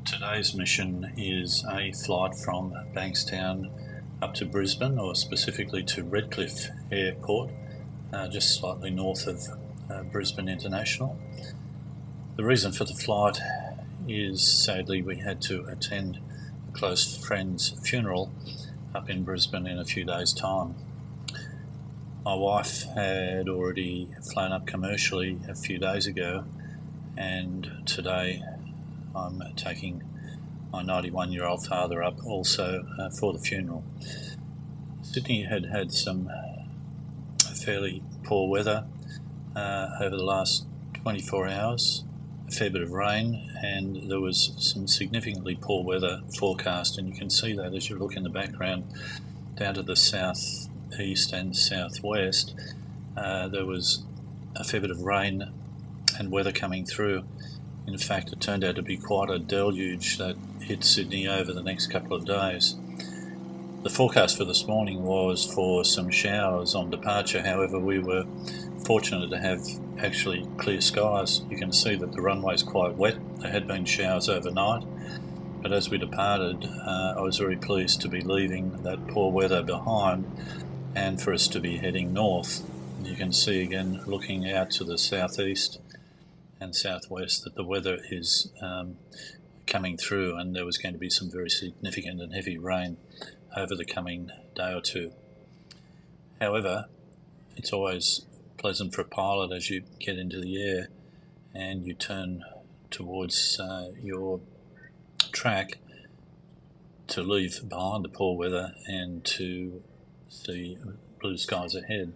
Today's mission is a flight from Bankstown up to Brisbane, or specifically to Redcliffe Airport, just slightly north of Brisbane International. The reason for the flight is sadly we had to attend a close friend's funeral up in Brisbane in a few days' time. My wife had already flown up commercially a few days ago, and today I'm taking my 91-year-old father up also for the funeral. Sydney had had some fairly poor weather over the last 24 hours, a fair bit of rain, and there was some significantly poor weather forecast, and you can see that as you look in the background down to the southeast and southwest. There was a fair bit of rain and weather coming through. In fact, it turned out to be quite a deluge that hit Sydney over the next couple of days. The forecast for this morning was for some showers on departure. However, we were fortunate to have actually clear skies. You can see that the runway is quite wet. There had been showers overnight, but as we departed, I was very pleased to be leaving that poor weather behind and for us to be heading north. You can see again, looking out to the southeast and southwest, that the weather is coming through, and there was going to be some very significant and heavy rain over the coming day or two. However, it's always pleasant for a pilot as you get into the air and you turn towards your track to leave behind the poor weather and to see blue skies ahead.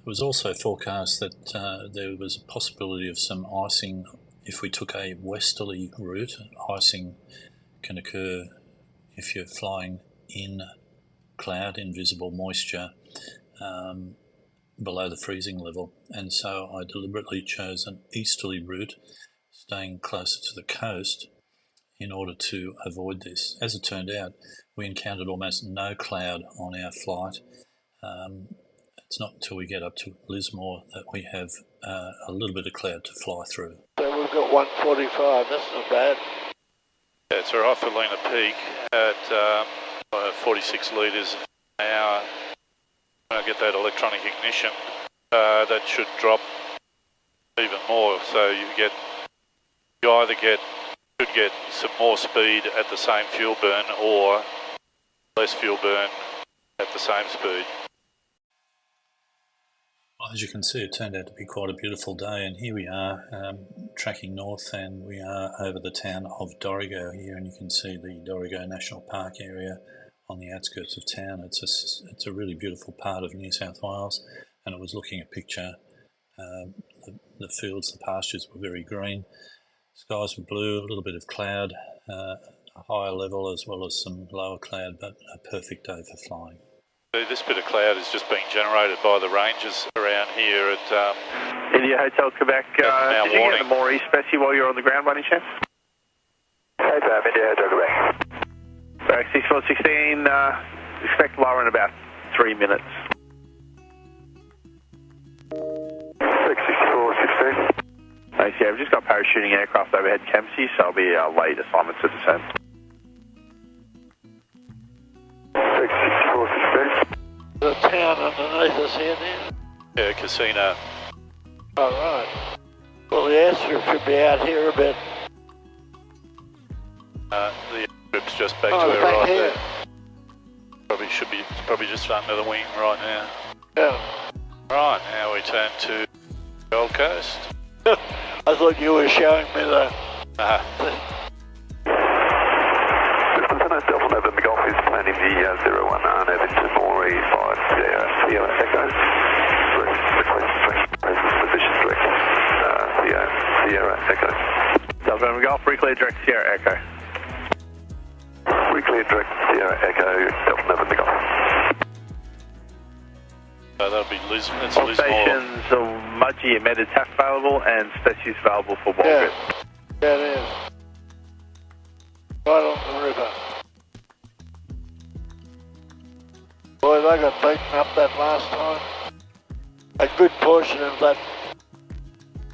It was also forecast that there was a possibility of some icing if we took a westerly route. Icing can occur if you're flying in cloud, invisible moisture, below the freezing level, and so I deliberately chose an easterly route, staying closer to the coast in order to avoid this. As it turned out, we encountered almost no cloud on our flight. It's not until we get up to Lismore that we have a little bit of cloud to fly through. So we've got 145, that's not bad. Yeah, it's alright for Lena Peak at 46 litres an hour. When I get that electronic ignition, that should drop even more. So you either should get some more speed at the same fuel burn or less fuel burn at the same speed. As you can see, it turned out to be quite a beautiful day, and here we are tracking north, and we are over the town of Dorrigo here, and you can see the Dorrigo National Park area on the outskirts of town. It's a really beautiful part of New South Wales, and it was looking at picture. The fields, the pastures were very green, skies were blue, a little bit of cloud, a higher level as well as some lower cloud, but a perfect day for flying. This bit of cloud is just being generated by the rangers around here at India Hotel Quebec. Did you get the more east Bessie while you're on the ground by any chance? Hey, Sam, India Hotel Quebec. Back 6416, expect lower in about 3 minutes. 6416. Thanks, yeah, we've just got parachuting aircraft overhead Kempsey, so I'll be late assignment to descend. 6416. The town underneath us here now. yeah, casino. Oh, right. Well, the airstrip should be out here a bit. The airstrip's just back to Oh, her back right here. there. It's probably just under the wing right now. Yeah. Right, now we turn to Gold Coast. I thought you were showing me the... Lieutenant Delta November Golf is planning the 01 Arnav into Moree 5 Sierra Echo. Position direct. Sierra Echo. Delta November Golf, reclear direct Sierra Echo. Reclear direct Sierra Echo, Delta November Golf. So that'll be Lisbon. It's All Lismore. stations, Mudgee emitted TAF available and species available for Walgett. Yeah, it is. Right on the river. Boy, they got beaten up that last time. A good portion of that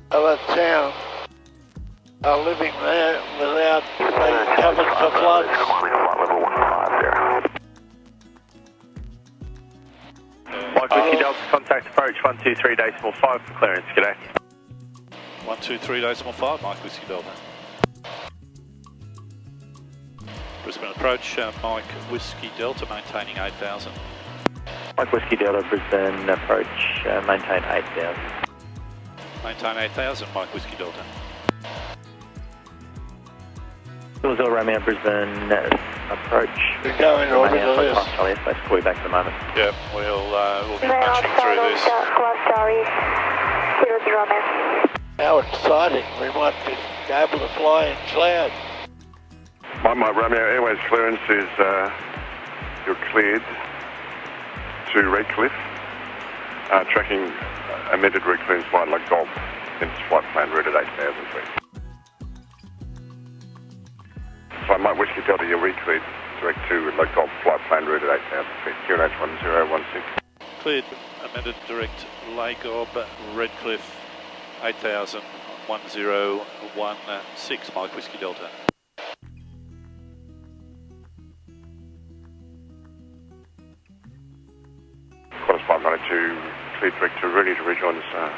town are living there without being covered for floods. Flight level 150. Mike Whiskey Delta, contact approach 123.5 for clearance. G'day. 123.5, Mike Whiskey Delta. Brisbane approach, Mike Whiskey Delta, maintaining 8,000. Mike Whiskey Delta, Brisbane approach, maintain 8,000. Maintain 8,000, Mike Whiskey Delta. Brazil Romeo, Brisbane approach. We're going over to this. Charlie airspace, call you back in a moment. Yep, we'll be punching through this. How exciting. We might be able to fly in cloud. Mike Romeo, Airways clearance is you're cleared to Redcliffe, tracking amended route clearance flight like Golf, since flight plan route at 8,000 feet. So Mike Whiskey Delta, you're re-cleared direct to like Golf, flight plan route at 8,000 feet, QNH 1016. Cleared, amended direct Lagob, Redcliffe, 8,000, 1016, Mike Whiskey Delta. Qantas 592, cleared direct to Rooney to rejoin the star.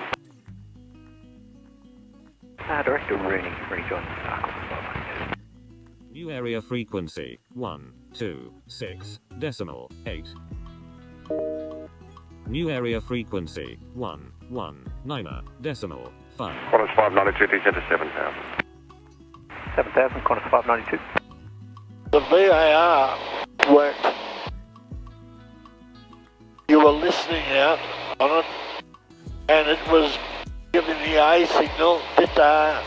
Direct to Rooney, rejoin the star. New area frequency 126.8. New area frequency 119.5. Qantas 592, descend to 7,000. 7,000, Qantas 592. The VAR worked. You were listening out on it, and it was giving the A signal, bit-da,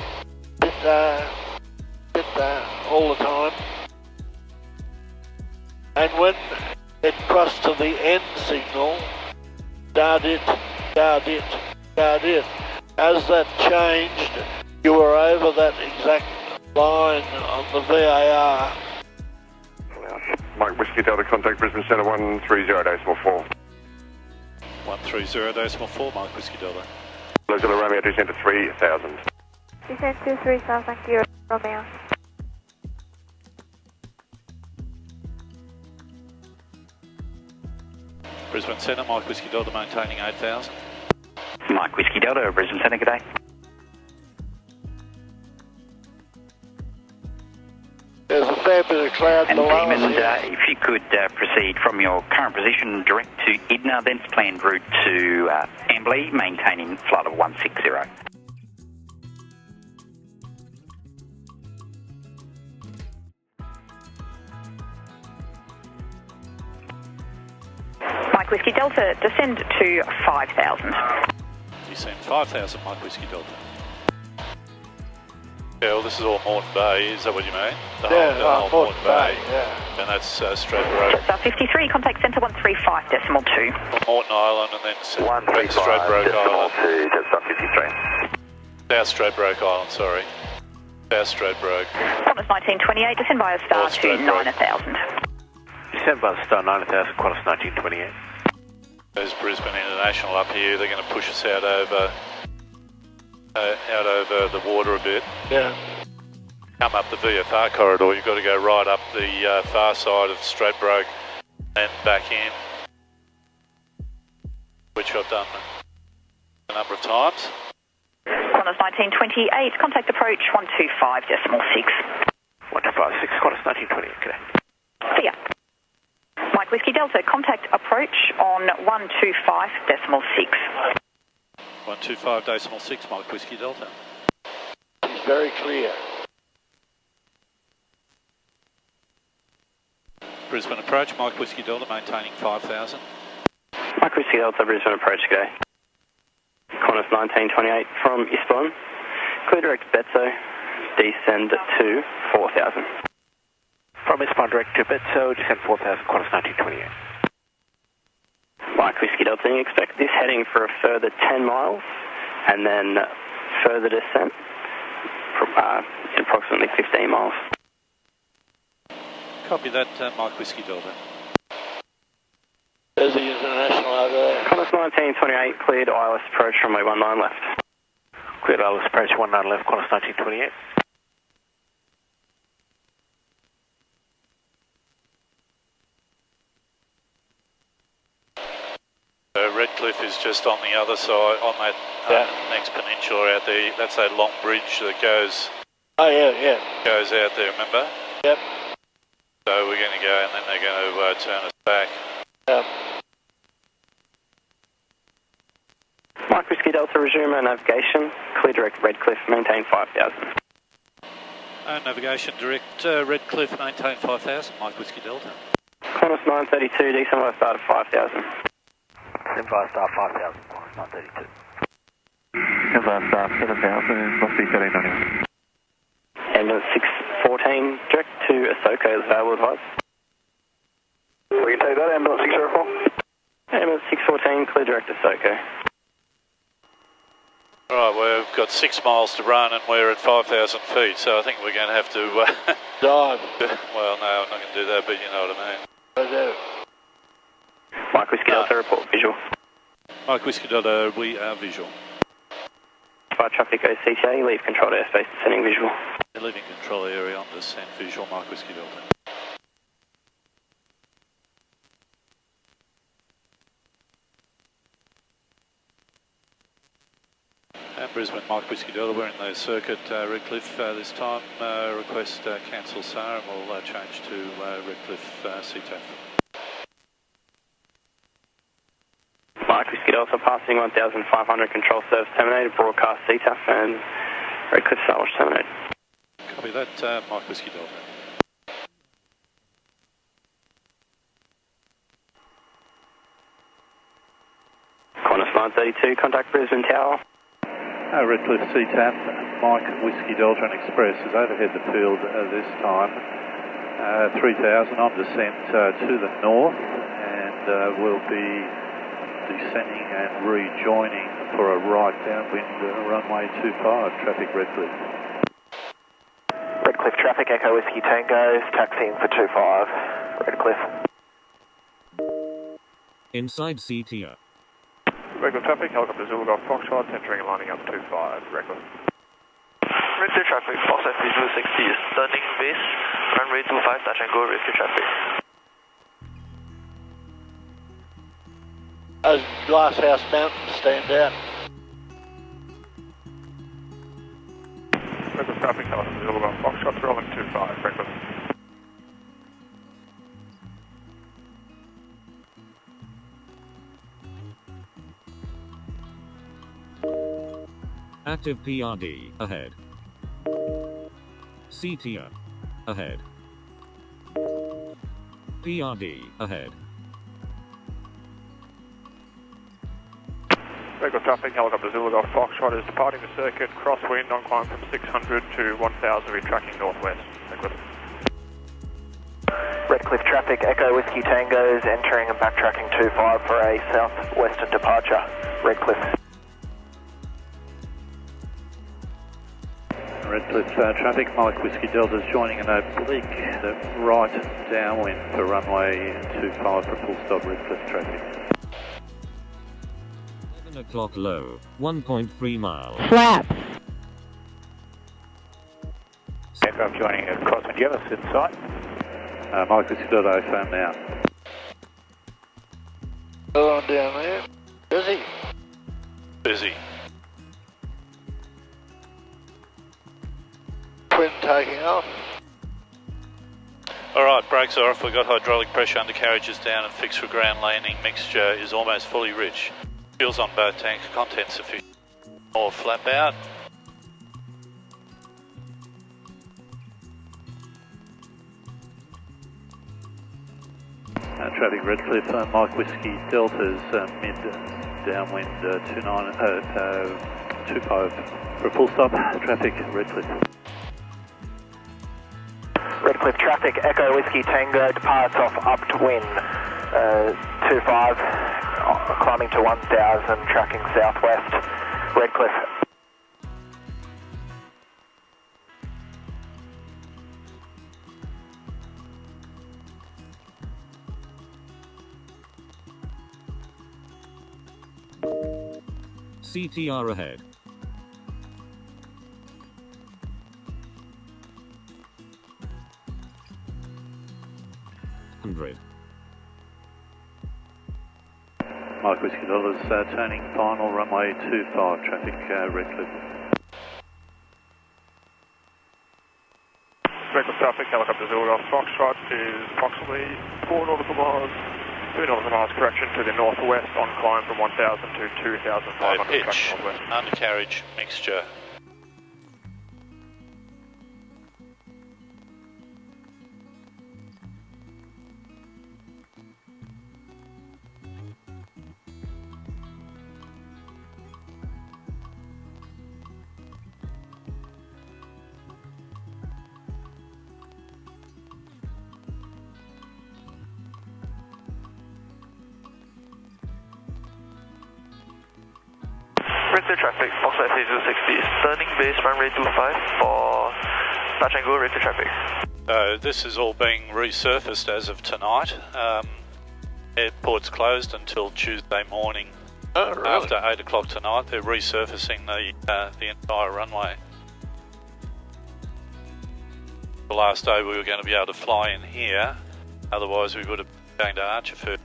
bit-da, bit-da, all the time. And when it crossed to the N signal, da-dit, da-dit, da-dit. As that changed, you were over that exact line on the VAR. Mike Whiskey Delta, contact Brisbane Centre 130.4. 130.4, Mike Whiskey Delta. Brazil Romeo, descend to 3,000. Descend to 3,000, Kilo Romeo. Brisbane Centre, Mike Whiskey Delta, maintaining 8,000. Mike Whiskey Delta, Brisbane Centre, g'day. There's a fair bit of cloud And below us Demon, here. if you could proceed from your current position direct to Idna, then planned route to Amberley, maintaining flight of 160. Mike Whiskey Delta, descend to 5,000. Descend 5,000, Mike Whiskey Delta. Yeah, well, this is all Moreton Bay, is that what you mean? The whole Moreton Bay. Yeah. And that's straight road. Star 53, contact centre 135.2. Moreton Island and then Stradbroke Island. 135.2, that's up 53. South Stradbroke Island, sorry. South Stradbroke. Qantas 1928, descend by a star North to Stradbroke. 9,000. Descend by the star 9,000, Qantas 1928. There's Brisbane International up here. They're going to push us out over the water a bit. Yeah. Come up the VFR corridor, you've got to go right up the far side of Stradbroke and back in, which I've done a number of times. Qantas 1928, contact approach 125.6. 1256, Qantas 1928, g'day. See ya. Mike Whiskey Delta, contact approach on 125.6. 125.6, Mike Whiskey Delta. He's very clear. Brisbane approach, Mike Whiskey Delta, maintaining 5,000. Mike Whiskey Delta, Brisbane approach, g'day. Qantas 1928 from Eastbourne, clear direct Betso, descend to 4,000. From Eastbourne direct to Betso, descend 4,000, Qantas 1928. Mike Whiskey Delta, you expect this heading for a further 10 miles and then further descent from approximately 15 miles. Copy that, Mike Whiskey Delta. There's the international over there. Qantas 1928, cleared ILS approach runway 19 left. Cleared ILS approach 19 left, Qantas 1928. Redcliffe is just on the other side, on that next peninsula out there. That's that long bridge that goes. Oh yeah. Goes out there. Remember? Yep. So we're going to go, and then they're going to turn us back. Yep. Mike Whiskey Delta, resume our navigation. Clear direct Redcliffe, maintain 5,000. Navigation direct Redcliffe, maintain 5,000. Mike Whiskey Delta. Qantas 932, descend by start of 5,000. Then by start 5,000, Qantas 932. Then by start 7,000, must be 1391. Ambulance 614, direct to Ahsoka is available advice. We can take that, ambulance 604. Ambulance 614, clear direct Ahsoka. Right, we've got 6 miles to run and we're at 5,000 feet, so I think we're going to have to... Dive. Well, no, I'm not going to do that, but you know what I mean. I do. Mike Whiskey Delta, report visual. Mike Whiskey Delta, we are visual. Fire traffic goes CTA, leave controlled airspace, descending visual. Leaving control area on descent visual, Mike Whiskey Delta. And Brisbane, Mike Whiskey Delta, we're in the circuit, Redcliffe this time. Request cancel SAR and we'll change to Redcliffe CTAF. Mike Whiskey Delta, passing 1,500, control service terminated, broadcast CTAF and Redcliffe SAR watch terminated. Copy that, Mike Whiskey Delta. Qantas 932, contact Brisbane Tower. Redcliffe CTAF, Mike Whiskey Delta and Express is overhead the field this time. 3,000 on descent to the north, and we'll be descending and rejoining for a right downwind runway 25, traffic Redcliffe. Redcliffe traffic, Echo Whiskey Tango, taxiing for 25, Redcliffe. Inside CTR. Redcliffe traffic, helicopter Zulu Golf Foxtrot, entering and lining up 25, Redcliffe. Redcliffe traffic, Foxtrot visual 60 is turning base, runway 25, touch and go, Redcliffe traffic. Those glasshouse mountains stand out. Redcliffe traffic, helicopter Zulu Golf Foxtrot, rolling 25, Redcliffe. Active PRD, ahead. CTR, ahead. PRD, ahead. Redcliffe traffic, helicopter Zulu Golf Foxtrot is departing the circuit, crosswind on climb from 600 to 1000, retracting northwest. Redcliffe. Redcliffe traffic, Echo Whiskey Tango is entering and backtracking 25 for a southwestern departure, Redcliffe. Redcliffe traffic, Mike Whiskey Delta is joining an oblique, the right downwind for runway 25 for full stop Redcliffe traffic. 11 o'clock low, 1.3 miles. Flap. Aircraft joining a crosswind. Do you have us in sight? Mike Whiskey Delta, phone now. Go on down there. Busy. Busy. Twin taking off. Alright, brakes are off, we've got hydraulic pressure, undercarriage is down and fixed for ground landing. Mixture is almost fully rich. Fuel's on both tanks, content sufficient. More flap out. Traffic Redcliffe, Mike Whiskey Delta's mid downwind 25 for a full stop. Traffic Redcliffe. Redcliffe traffic, Echo Whiskey Tango departs off upwind 25, climbing to 1000, tracking southwest, Redcliffe. CTR ahead. Mike Whiskey Dollars, turning final runway 25, traffic Redcliffe. Redcliffe traffic, helicopter Zulu Golf Foxtrot is approximately 4 nautical miles, 2 nautical miles correction to the northwest on climb from 1,000 to 2,500 pitch, northwest. undercarriage mixture. Redcliffe traffic, Foxtrot SA060, turning base runway 25 for touch and go Redcliffe traffic. This is all being resurfaced as of tonight. Airport's closed until Tuesday morning. Oh, really? After 8 o'clock tonight, they're resurfacing the entire runway. The last day we were going to be able to fly in here, otherwise we would have been going to Archerford.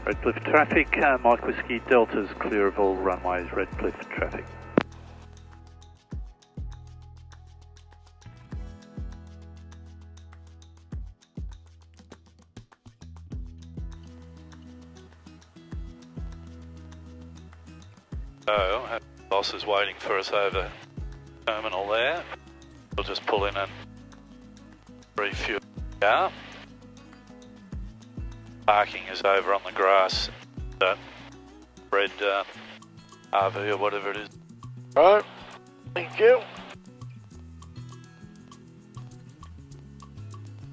Redcliffe traffic, Mike Whiskey Delta's clear of all runways, Redcliffe traffic. So, boss is waiting for us over terminal there. We'll just pull in and refuel the car. Parking is over on the grass, that red RV or whatever it is. Right, thank you.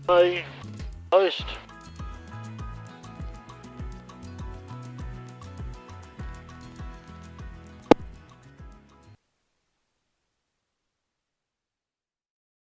Hey, host.